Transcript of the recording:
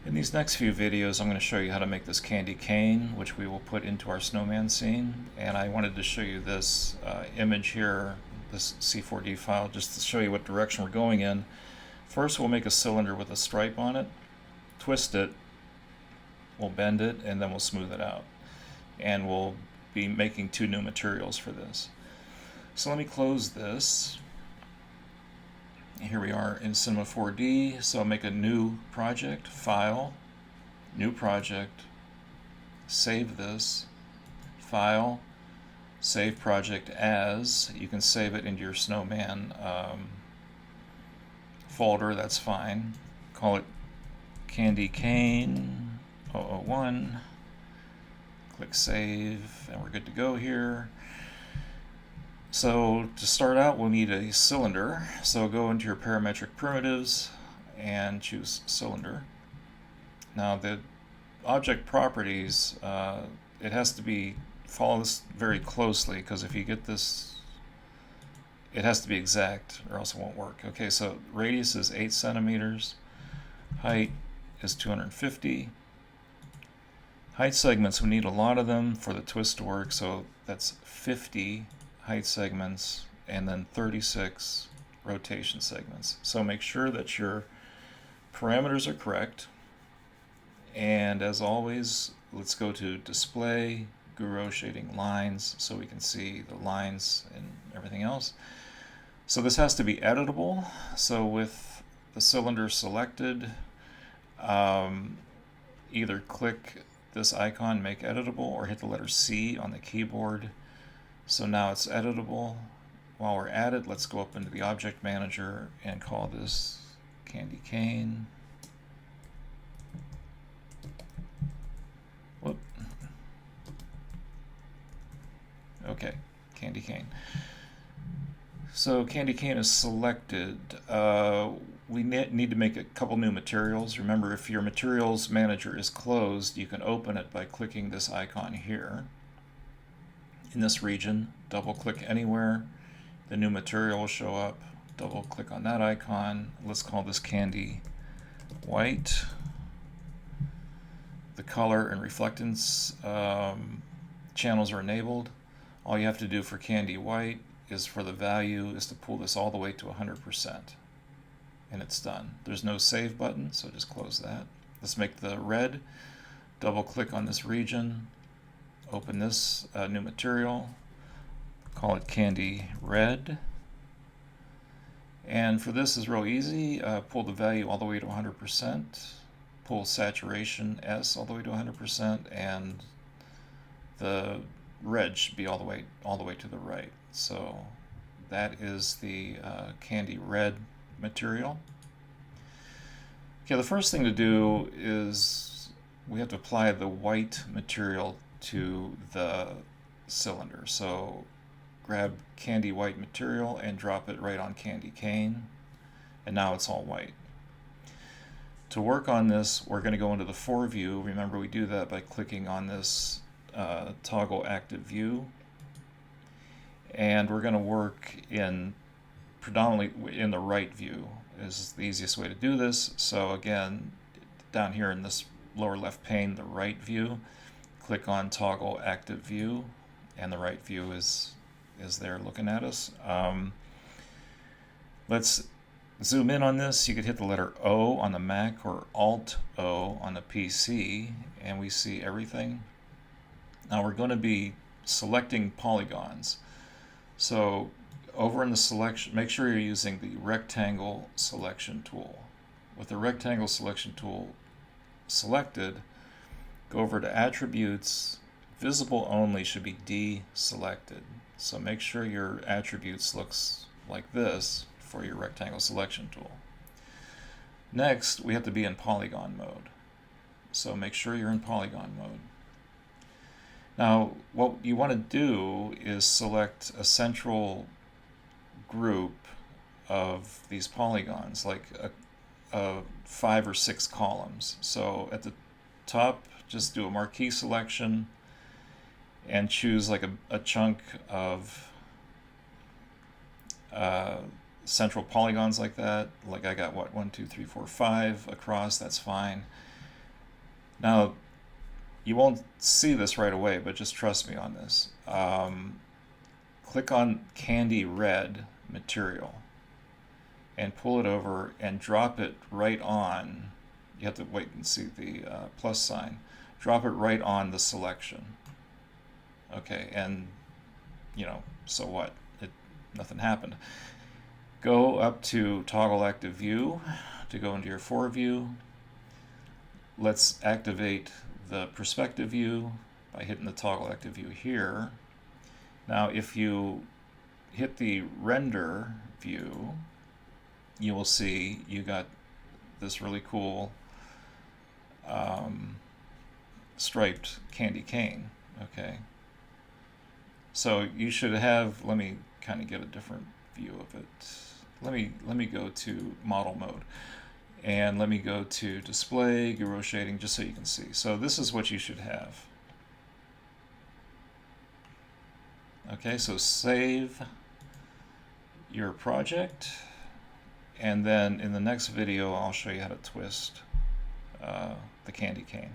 In these next few videos, I'm going to show you how to make this candy cane, which we will put into our snowman scene. And I wanted to show you this image here, this C4D file, just to show you what direction we're going in. First, we'll make a cylinder with a stripe on it, twist it, we'll bend it, and then we'll smooth it out. And we'll be making two new materials for this. So let me close this. Here we are in Cinema 4D, so I'll make a new project, File, New Project, save this, File, Save Project As. You can save it into your snowman folder, that's fine. Call it Candy Cane 001, click Save, and we're good to go here. So to start out, we'll need a cylinder. So go into your parametric primitives and choose cylinder. Now the object properties, it has to follow this very closely, because if you get this, it has to be exact or else it won't work. Okay, so radius is 8 centimeters, height is 250. Height segments, we need a lot of them for the twist to work, so that's 50 height segments and then 36 rotation segments. So make sure that your parameters are correct. And as always, let's go to display, Guru shading lines, so we can see the lines and everything else. So this has to be editable. So with the cylinder selected, either click this icon, make editable, or hit the letter C on the keyboard. So now it's editable. While we're at it, let's go up into the object manager and call this candy cane. Whoop. Okay, candy cane. So candy cane is selected. We need to make a couple new materials. Remember, if your materials manager is closed, you can open it by clicking this icon here. In this region, double click anywhere, the new material will show up. Double click on that icon. Let's call this candy white. The color and reflectance channels are enabled. All you have to do for candy white is, for the value, is to pull this all the way to 100%, and it's done. There's no save button, so just close that. Let's make the red. Double click on this region, open this new material, call it candy red. And for this is real easy. Pull the value all the way to 100%, pull saturation S all the way to 100%, and the red should be all the way to the right. So that is the candy red material. Okay, the first thing to do is we have to apply the white material to the cylinder. So grab candy white material and drop it right on candy cane, and now it's all white. To work on this, we're going to go into the 4 view. Remember, we do that by clicking on this toggle active view, and we're going to work in predominantly in the right view is the easiest way to do this. So again, down here in this lower left pane, the right view, click on toggle active view, and the right view is there looking at us. Let's zoom in on this. You could hit the letter O on the Mac or Alt O on the PC, and we see everything. Now we're going to be selecting polygons. So over in the selection, make sure you're using the rectangle selection tool. With the rectangle selection tool selected, go over to attributes. Visible only should be deselected. So make sure your attributes looks like this for your rectangle selection tool. Next, we have to be in polygon mode. So make sure you're in polygon mode. Now, what you want to do is select a central group of these polygons, like 5 or 6 columns. So at the top, just do a marquee selection and choose like a chunk of central polygons like that. Like I got what, 1, 2, 3, 4, 5 across, that's fine. Now, you won't see this right away, but just trust me on this. Click on Candy Red material and pull it over and drop it right on. You have to wait and see the plus sign. Drop it right on the selection. Okay, and so what? Nothing happened. Go up to Toggle Active View to go into your foreview. Let's activate the perspective view by hitting the Toggle Active View here. Now, if you hit the render view, you will see you got this really cool striped candy cane. Okay, so you should have. Let me kind of get a different view of it. Let me go to model mode, and let me go to display Guru shading just so you can see. So this is what you should have. Okay, so save your project, and then in the next video I'll show you how to twist the candy cane.